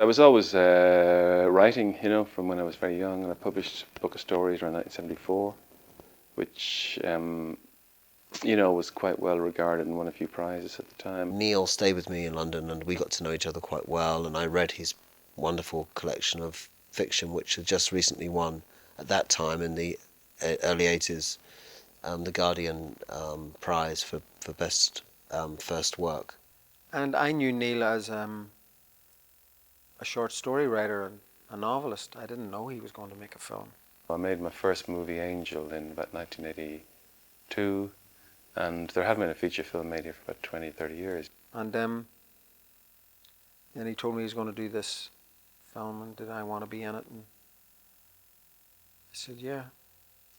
I was always writing, from when I was very young, and I published a book of stories around 1974, which, was quite well regarded and won a few prizes at the time. Neil stayed with me in London, and we got to know each other quite well, and I read his wonderful collection of fiction, which had just recently won, at that time in the early 80s, the Guardian prize for best first work. And I knew Neil as a short story writer and a novelist. I didn't know he was going to make a film. I made my first movie, Angel, in about 1982, and there hadn't been a feature film made here for about 20, 30 years. And he told me he was going to do this film, and did I want to be in it? And I said, yeah.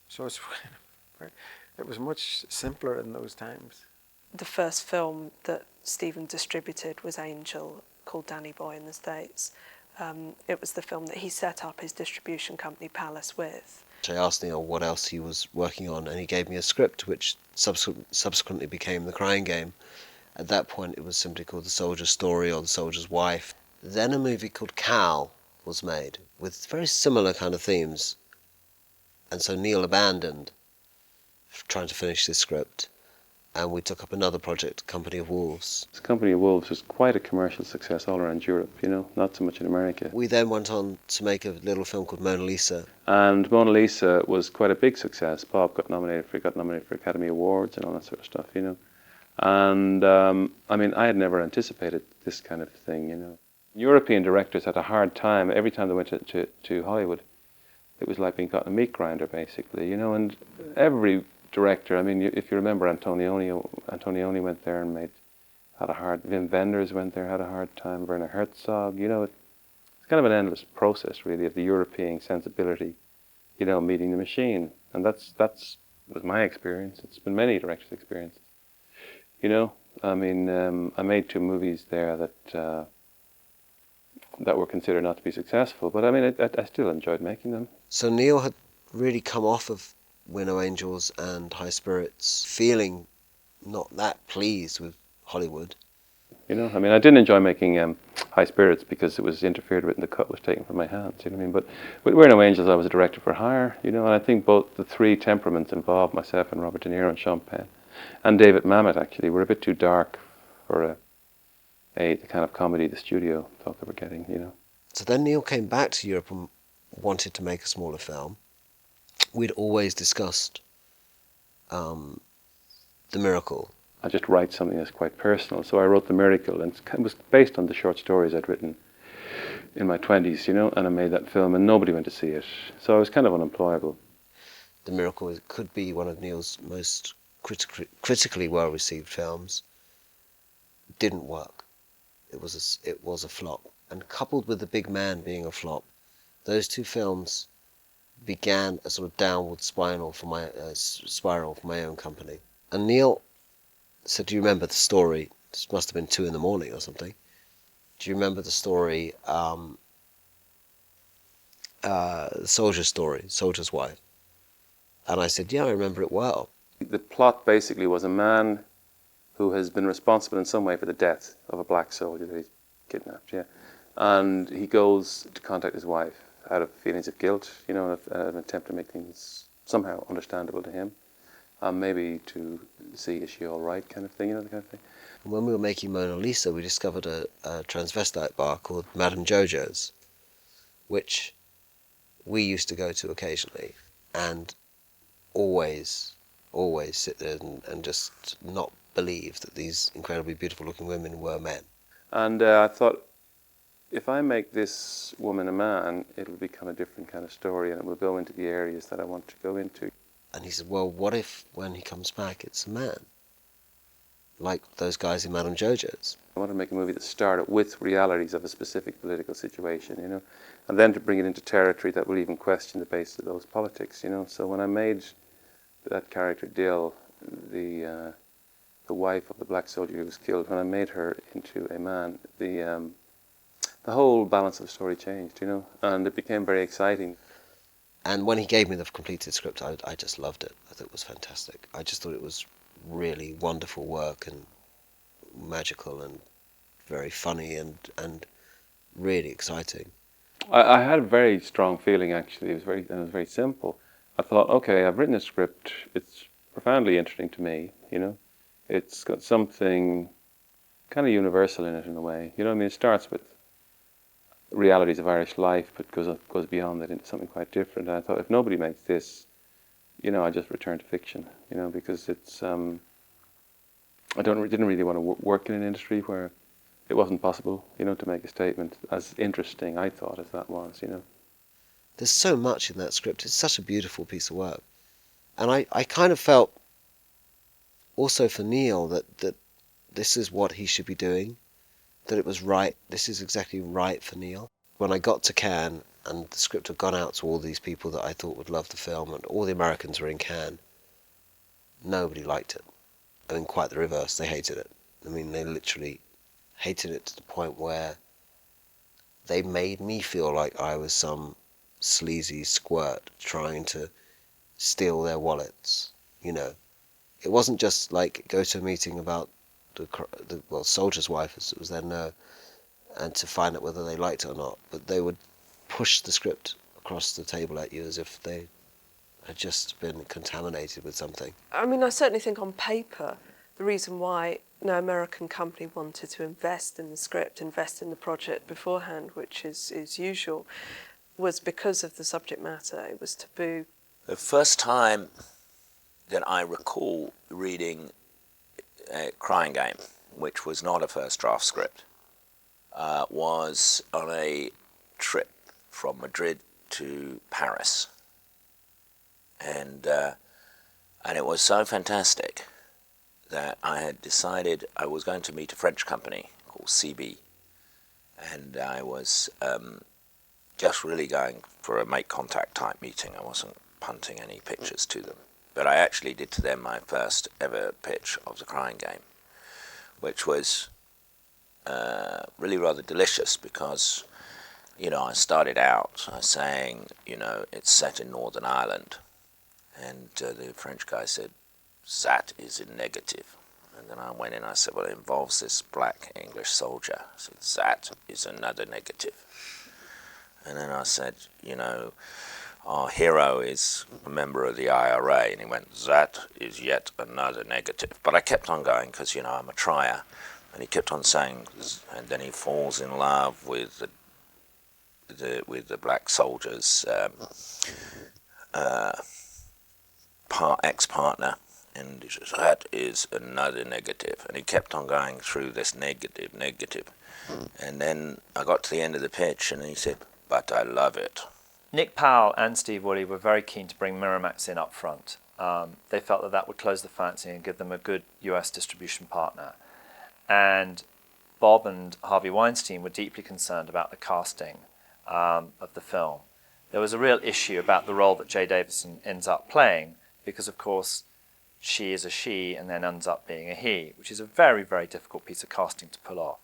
So it was much simpler in those times. The first film that Stephen distributed was Angel, called Danny Boy in the States. It was the film that he set up his distribution company Palace with. I asked Neil what else he was working on, and he gave me a script which subsequently became The Crying Game. At that point it was simply called The Soldier's Story or The Soldier's Wife. Then a movie called Cal was made with very similar kind of themes, and so Neil abandoned trying to finish this script, and we took up another project, Company of Wolves. Company of Wolves was quite a commercial success all around Europe, not so much in America. We then went on to make a little film called Mona Lisa. And Mona Lisa was quite a big success. Bob got nominated for Academy Awards and all that sort of stuff, And, I had never anticipated this kind of thing, European directors had a hard time. Every time they went to Hollywood, it was like being caught in a meat grinder, basically, and every director, if you remember, Antonioni went there and had a hard. Wim Wenders went there, had a hard time. Werner Herzog, it's kind of an endless process, really, of the European sensibility, meeting the machine, and that's was my experience. It's been many directors' experiences, I made 2 movies there that were considered not to be successful, but I still enjoyed making them. So Neil had really come off of Winnow Angels and High Spirits, feeling not that pleased with Hollywood. I didn't enjoy making High Spirits because it was interfered with and the cut was taken from my hands, But with We're No Angels, I was a director for hire, and I think both the 3 temperaments involved, myself and Robert De Niro and Sean Penn, and David Mamet, actually, were a bit too dark for the kind of comedy the studio thought they were getting, So then Neil came back to Europe and wanted to make a smaller film. We'd always discussed The Miracle. I just write something that's quite personal. So I wrote The Miracle, and it was based on the short stories I'd written in my 20s, and I made that film, and nobody went to see it. So I was kind of unemployable. The Miracle could be one of Neil's most critically well-received films. It didn't work. It was a flop. And coupled with The Big Man being a flop, those 2 films began a sort of downward spiral for my own company. And Neil said, "Do you remember the story?" This must have been 2 in the morning or something. "Do you remember the story, the Soldier's Story, Soldier's Wife?" And I said, "Yeah, I remember it well." The plot basically was a man who has been responsible in some way for the death of a black soldier that he's kidnapped, and he goes to contact his wife out of feelings of guilt, an attempt to make things somehow understandable to him, maybe to see is she all right kind of thing, the kind of thing. When we were making Mona Lisa, we discovered a transvestite bar called Madame Jojo's, which we used to go to occasionally, and always sit there and just not believe that these incredibly beautiful looking women were men. And I thought, if I make this woman a man, it'll become a different kind of story, and it will go into the areas that I want to go into. And he said, "Well, what if when he comes back it's a man? Like those guys in Madame Jojo's." I want to make a movie that started with realities of a specific political situation, and then to bring it into territory that will even question the basis of those politics, So when I made that character, Dill, the wife of the black soldier who was killed, when I made her into a man, the whole balance of the story changed, and it became very exciting. And when he gave me the completed script, I just loved it. I thought it was fantastic. I just thought it was really wonderful work and magical and very funny and really exciting. I had a very strong feeling, actually. It was very simple. I thought, okay, I've written a script. It's profoundly interesting to me, you know. It's got something kind of universal in it in a way. You know what I mean? It starts with realities of Irish life, but goes beyond that into something quite different. And I thought, if nobody makes this, you know, I just return to fiction, you know, because it's didn't really want to work in an industry where it wasn't possible, you know, to make a statement as interesting, I thought, as that was, you know. There's so much in that script. It's such a beautiful piece of work. And I kind of felt also for Neil that this is what he should be doing, that it was right. This is exactly right for Neil. When I got to Cannes and the script had gone out to all these people that I thought would love the film, and all the Americans were in Cannes, nobody liked it. I mean, quite the reverse. They hated it. I mean, they literally hated it to the point where they made me feel like I was some sleazy squirt trying to steal their wallets. You know, it wasn't just like go to a meeting about the soldier's wife, as it was then known, and to find out whether they liked it or not. But they would push the script across the table at you as if they had just been contaminated with something. I mean, I certainly think on paper, the reason why no American company wanted to invest in the script, invest in the project beforehand, which is usual, was because of the subject matter. It was taboo. The first time that I recall reading a Crying Game, which was not a first draft script, was on a trip from Madrid to Paris. And it was so fantastic that I had decided I was going to meet a French company called CB. And I was just really going for a make contact type meeting. I wasn't punting any pictures to them. But I actually did to them my first ever pitch of the Crying Game, which was really rather delicious because, you know, I started out saying, you know, it's set in Northern Ireland. And the French guy said, that is a negative. And then I went in and I said, well, it involves this black English soldier. I said, that is another negative. And then I said, you know, our hero is a member of the IRA. And he went, that is yet another negative. But I kept on going because, you know, I'm a trier. And he kept on saying, and then he falls in love with the black soldier's ex-partner. And he says, that is another negative. And he kept on going through this negative. And then I got to the end of the pitch and he said, but I love it. Nick Powell and Steve Woolley were very keen to bring Miramax in up front. They felt that that would close the financing and give them a good US distribution partner. And Bob and Harvey Weinstein were deeply concerned about the casting of the film. There was a real issue about the role that Jaye Davidson ends up playing because, of course, she is a she and then ends up being a he, which is a very, very difficult piece of casting to pull off.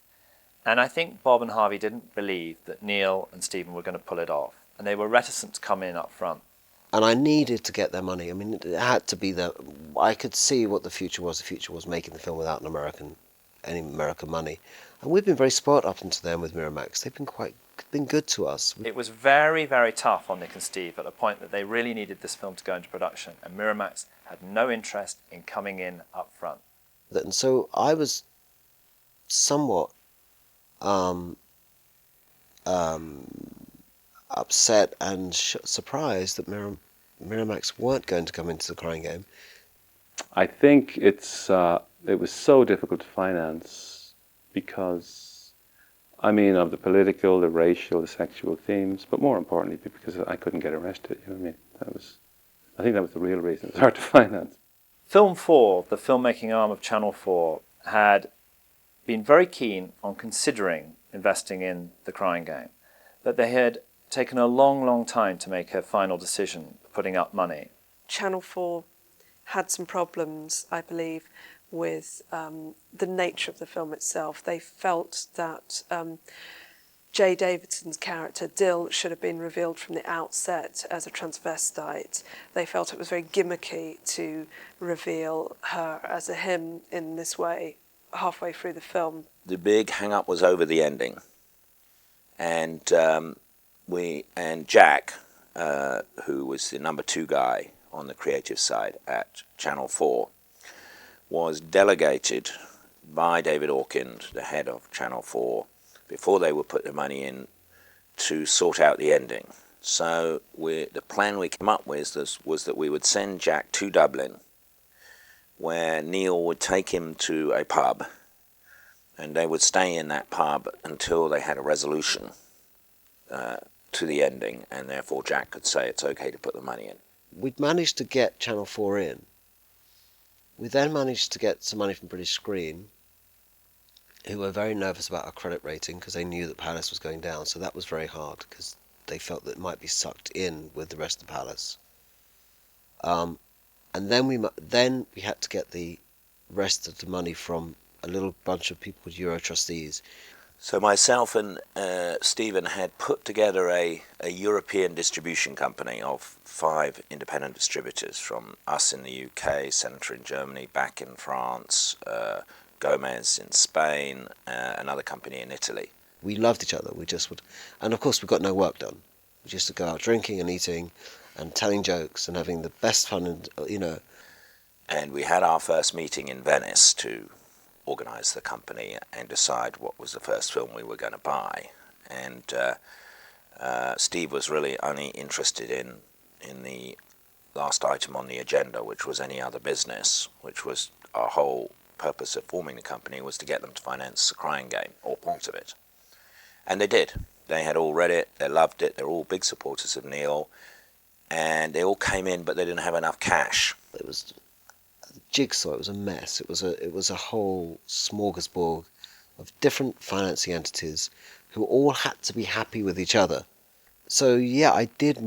And I think Bob and Harvey didn't believe that Neil and Stephen were going to pull it off. And they were reticent to come in up front. And I needed to get their money. I mean, it had to be that I could see what the future was. The future was making the film without any American money. And we've been very spoiled up until then with Miramax. They've been good to us. It was very, very tough on Nick and Steve at a point that they really needed this film to go into production. And Miramax had no interest in coming in up front. And so I was somewhat upset and surprised that Miramax weren't going to come into the Crying Game. I think it was so difficult to finance because, I mean, of the political, the racial, the sexual themes, but more importantly because I couldn't get arrested. You know what I mean? I think that was the real reason. It was hard to finance. Film 4, the filmmaking arm of Channel 4, had been very keen on considering investing in the Crying Game, but they had taken a long, long time to make a final decision, putting up money. Channel 4 had some problems, I believe, with the nature of the film itself. They felt that Jaye Davidson's character, Dill, should have been revealed from the outset as a transvestite. They felt it was very gimmicky to reveal her as a him in this way halfway through the film. The big hang-up was over the ending. and Jack, who was the number 2 guy on the creative side at Channel 4, was delegated by David Orkind, the head of Channel 4, before they would put the money in, to sort out the ending. So the plan we came up with was that we would send Jack to Dublin, where Neil would take him to a pub, and they would stay in that pub until they had a resolution to the ending, and therefore Jack could say it's okay to put the money in. We'd managed to get Channel 4 in. We then managed to get some money from British Screen, who were very nervous about our credit rating because they knew that Palace was going down, so that was very hard because they felt that it might be sucked in with the rest of Palace. And then we had to get the rest of the money from a little bunch of people called Euro trustees. So myself and Stephen had put together a European distribution company of 5 independent distributors, from us in the UK, Senator in Germany, Back in France, Gomez in Spain, another company in Italy. We loved each other. We just would, and of course we got no work done. We just to go out drinking and eating, and telling jokes and having the best fun, and And we had our first meeting in Venice to organise the company and decide what was the first film we were going to buy. And Steve was really only interested in the last item on the agenda, which was any other business, which was our whole purpose of forming the company, was to get them to finance The Crying Game, or part of it. And they did. They had all read it, they loved it, they're all big supporters of Neil, and they all came in, but they didn't have enough cash. it was a jigsaw. It was a mess. It was a whole smorgasbord of different financing entities who all had to be happy with each other. So yeah, I did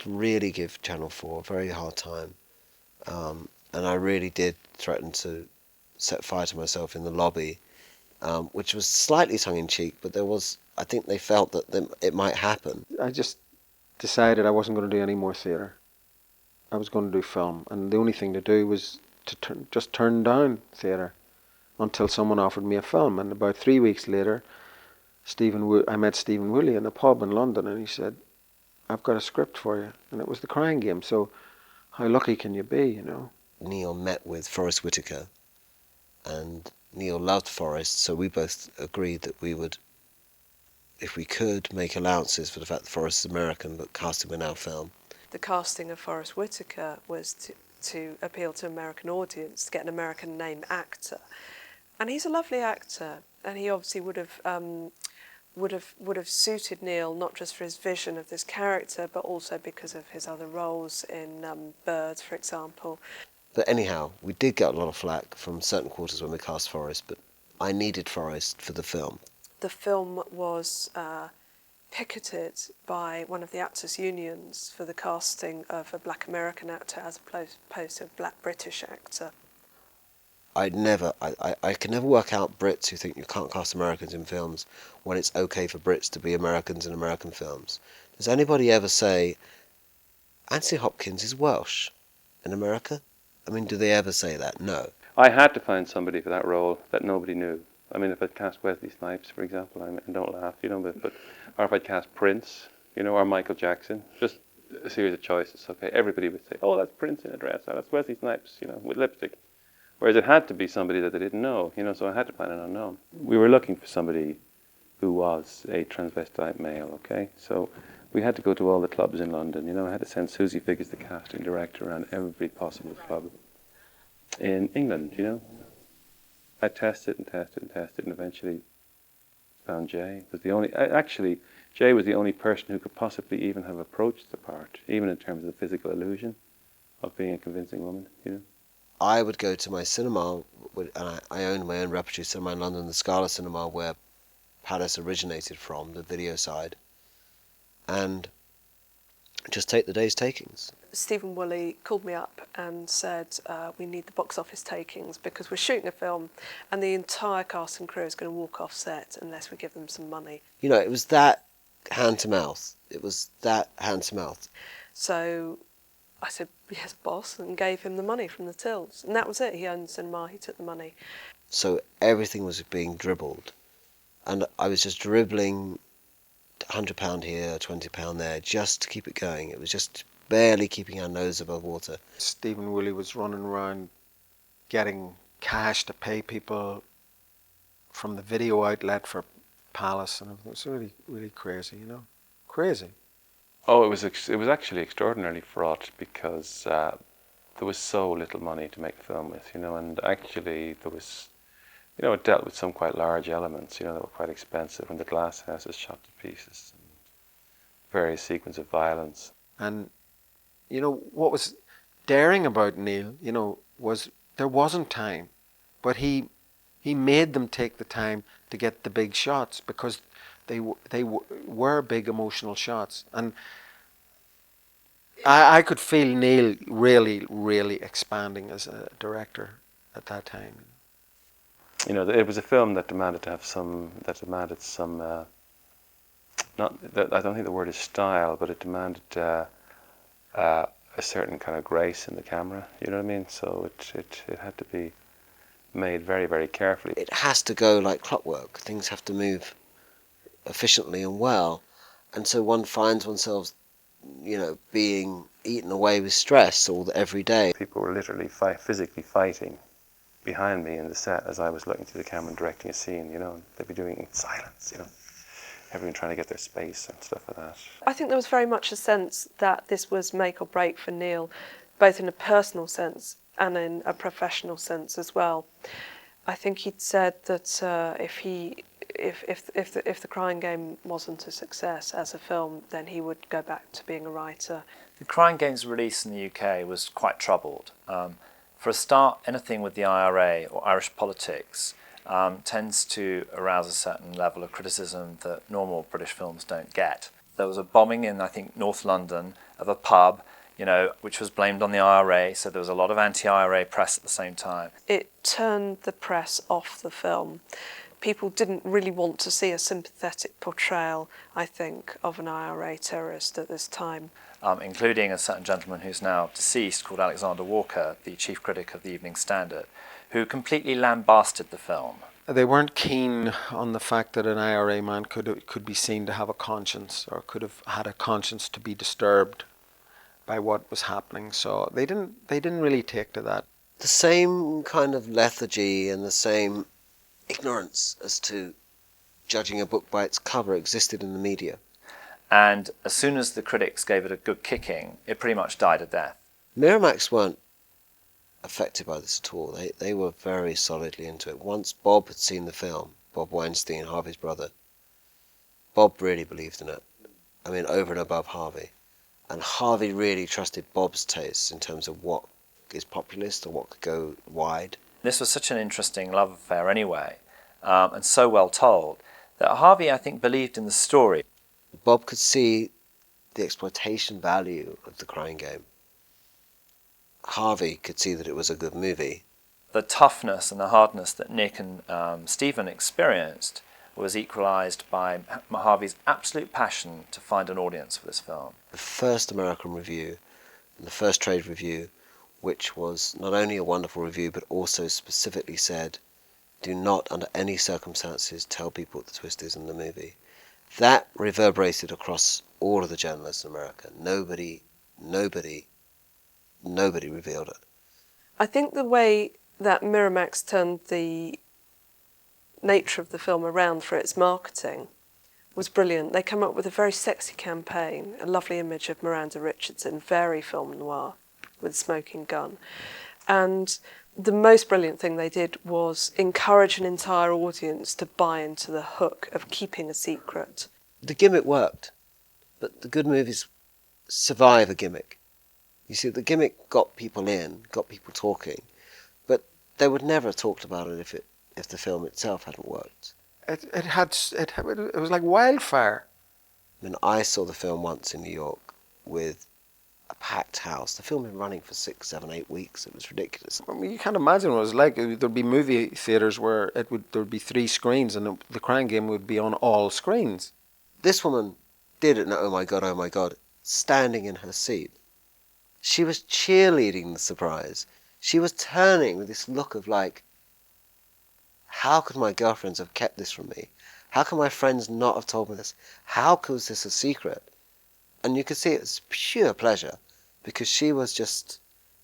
really give Channel 4 a very hard time, and I really did threaten to set fire to myself in the lobby, which was slightly tongue-in-cheek, but I think they felt that it might happen. I just decided I wasn't going to do any more theatre. I was going to do film, and the only thing to do was to just turn down theatre until someone offered me a film. And about 3 weeks later, I met Stephen Woolley in a pub in London, and he said, "I've got a script for you," and it was The Crying Game. So, how lucky can you be, you know? Neil met with Forrest Whitaker, and Neil loved Forrest, so we both agreed that we would, if we could, make allowances for the fact that Forrest is American, but cast him in our film. The casting of Forrest Whitaker was to appeal to an American audience, to get an American name actor. And he's a lovely actor, and he obviously would have suited Neil, not just for his vision of this character, but also because of his other roles in Birds, for example. But anyhow, we did get a lot of flack from certain quarters when we cast Forrest, but I needed Forrest for the film. The film was picketed by one of the actors' unions for the casting of a black American actor as opposed to a black British actor. I can never work out Brits who think you can't cast Americans in films when it's okay for Brits to be Americans in American films. Does anybody ever say, Anthony Hopkins is Welsh in America? I mean, do they ever say that? No. I had to find somebody for that role that nobody knew. I mean, if I'd cast Wesley Snipes, for example, I don't laugh, you know, but or if I'd cast Prince, you know, or Michael Jackson, just a series of choices. Okay, everybody would say, "Oh, that's Prince in a dress. Oh, that's Wesley Snipes, you know, with lipstick." Whereas it had to be somebody that they didn't know, you know, so I had to find an unknown. We were looking for somebody who was a transvestite male, okay? So we had to go to all the clubs in London, you know. I had to send Susie Figgis, the casting director, around every possible club in England, you know. I tested and tested and tested, and eventually found Jaye. Jaye was the only person who could possibly even have approached the part, even in terms of the physical illusion of being a convincing woman, you know. I would go to my cinema, and I owned my own repertory cinema in London, the Scala Cinema, where Palace originated from, the video side, and just take the day's takings. Stephen Woolley called me up and said, we need the box office takings because we're shooting a film and the entire cast and crew is going to walk off set unless we give them some money. You know, it was that hand to mouth. It was that hand to mouth. So I said, yes, boss, and gave him the money from the tills. And that was it. He owned the cinema, he took the money. So everything was being dribbled. And I was just dribbling £100 here, £20 there, just to keep it going. It was just barely keeping our nose above water. Stephen Woolley was running around getting cash to pay people from the video outlet for Palace, and it was really, really crazy, you know, crazy. Oh, it was actually extraordinarily fraught because there was so little money to make a film with, you know, and actually there was, you know, it dealt with some quite large elements, you know, that were quite expensive, when the glass house is shot to pieces, and various sequences of violence. And, you know, what was daring about Neil, you know, was there wasn't time, but he made them take the time to get the big shots, because they were big emotional shots. And I could feel Neil really, really expanding as a director at that time. You know, it was a film that demanded some, not, I don't think the word is style, but it demanded a certain kind of grace in the camera, you know what I mean? So it had to be made very, very carefully. It has to go like clockwork. Things have to move efficiently and well. And so one finds oneself, you know, being eaten away with stress every day. People were literally physically fighting behind me in the set as I was looking through the camera and directing a scene, you know, and they'd be doing it in silence, you know, everyone trying to get their space and stuff like that. I think there was very much a sense that this was make or break for Neil, both in a personal sense and in a professional sense as well. I think he'd said that if the Crying Game wasn't a success as a film, then he would go back to being a writer. The Crying Game's release in the UK was quite troubled. For a start, anything with the IRA or Irish politics tends to arouse a certain level of criticism that normal British films don't get. There was a bombing in, I think, North London of a pub, you know, which was blamed on the IRA, so there was a lot of anti-IRA press at the same time. It turned the press off the film. People didn't really want to see a sympathetic portrayal, I think, of an IRA terrorist at this time. Including a certain gentleman who's now deceased called Alexander Walker, the chief critic of the Evening Standard, who completely lambasted the film. They weren't keen on the fact that an IRA man could be seen to have a conscience, or could have had a conscience to be disturbed by what was happening. So they didn't really take to that. The same kind of lethargy and the same ignorance as to judging a book by its cover existed in the media. And as soon as the critics gave it a good kicking, it pretty much died a death. Miramax weren't affected by this at all. They were very solidly into it. Once Bob had seen the film, Bob Weinstein, Harvey's brother, Bob really believed in it. I mean, over and above Harvey. And Harvey really trusted Bob's tastes in terms of what is populist or what could go wide. This was such an interesting love affair anyway, and so well told, that Harvey, I think, believed in the story. Bob could see the exploitation value of The Crying Game. Harvey could see that it was a good movie. The toughness and the hardness that Nick and Stephen experienced was equalised by Harvey's absolute passion to find an audience for this film. The first American review and the first trade review, which was not only a wonderful review but also specifically said, do not under any circumstances tell people what the twist is in the movie. That reverberated across all of the journalists in America. Nobody revealed it. I think the way that Miramax turned the nature of the film around for its marketing was brilliant. They came up with a very sexy campaign, a lovely image of Miranda Richardson, very film noir, with a smoking gun. And the most brilliant thing they did was encourage an entire audience to buy into the hook of keeping a secret. The gimmick worked, but the good movies survive a gimmick. You see, the gimmick got people in, got people talking, but they would never have talked about it if the film itself hadn't worked. It was like wildfire. I mean, I saw the film once in New York with a packed house. The film had been running for 6, 7, 8 weeks. It was ridiculous. I mean, you can't imagine what it was like. There'd be movie theatres where there'd be 3 screens, and the Crying Game would be on all screens. This woman did it, and oh my God, standing in her seat. She was cheerleading the surprise. She was turning with this look of like, how could my girlfriends have kept this from me? How can my friends not have told me this? How was this a secret? And you could see it was pure pleasure because she was just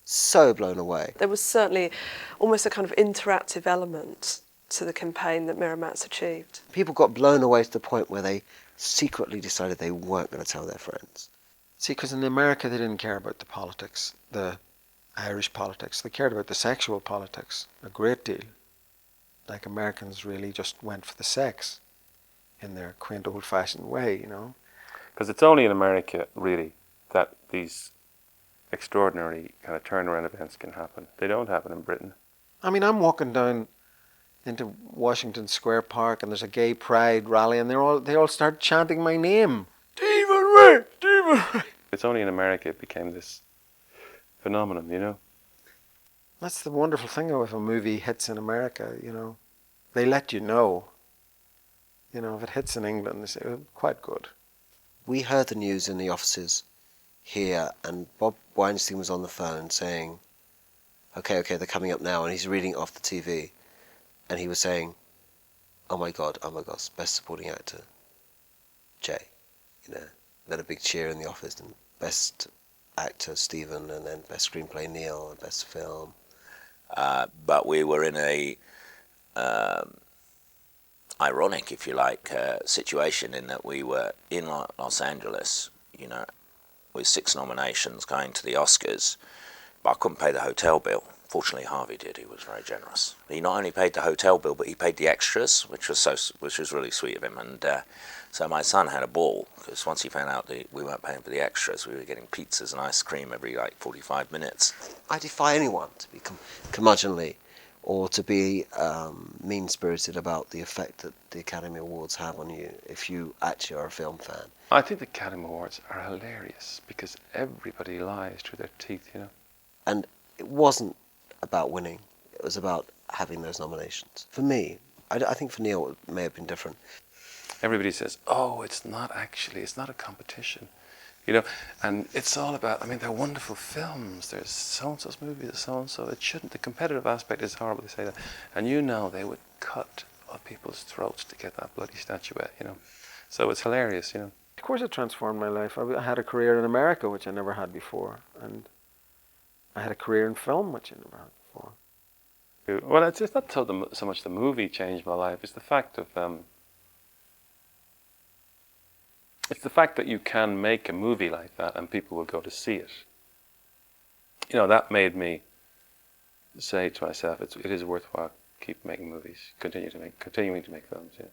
so blown away. There was certainly almost a kind of interactive element to the campaign that Miramax achieved. People got blown away to the point where they secretly decided they weren't going to tell their friends. See, because in America they didn't care about the politics, the Irish politics. They cared about the sexual politics a great deal. Like Americans really just went for the sex in their quaint old-fashioned way, you know. Because it's only in America, really, that these extraordinary kind of turnaround events can happen. They don't happen in Britain. I mean, I'm walking down into Washington Square Park and there's a gay pride rally and they all start chanting my name. Stephen Ray! Stephen Ray! It's only in America it became this phenomenon, you know. That's the wonderful thing if a movie hits in America, you know. They let you know. You know, if it hits in England, they say, oh, quite good. We heard the news in the offices here, and Bob Weinstein was on the phone saying, okay, they're coming up now, and he's reading it off the TV, and he was saying, oh my God, best supporting actor, Jay, you know, then a big cheer in the office, and best actor, Stephen, and then best screenplay, Neil, and best film. But we were in a ironic, if you like, situation in that we were in Los Angeles, you know, with 6 nominations going to the Oscars, but I couldn't pay the hotel bill. Fortunately, Harvey did. He was very generous. He not only paid the hotel bill, but he paid the extras, which was really sweet of him. And so my son had a ball because once he found out that we weren't paying for the extras, we were getting pizzas and ice cream every 45 minutes. I defy anyone to be curmudgeonly or to be mean-spirited about the effect that the Academy Awards have on you if you actually are a film fan. I think the Academy Awards are hilarious because everybody lies through their teeth, you know. And it wasn't about winning. It was about having those nominations. For me, I think for Neil it may have been different. Everybody says, oh, it's not a competition, you know, and it's all about, I mean, they're wonderful films, there's so-and-so's movie, there's so-and-so, it shouldn't, the competitive aspect is horrible to say that, and you know they would cut on people's throats to get that bloody statuette, you know, so it's hilarious, you know. Of course it transformed my life. I had a career in America, which I never had before, and I had a career in film, which I never had before. Well, it's not so much the movie changed my life, it's the fact of, it's the fact that you can make a movie like that and people will go to see it. You know, that made me say to myself, it is worthwhile keep making movies, continuing to make films. Yeah.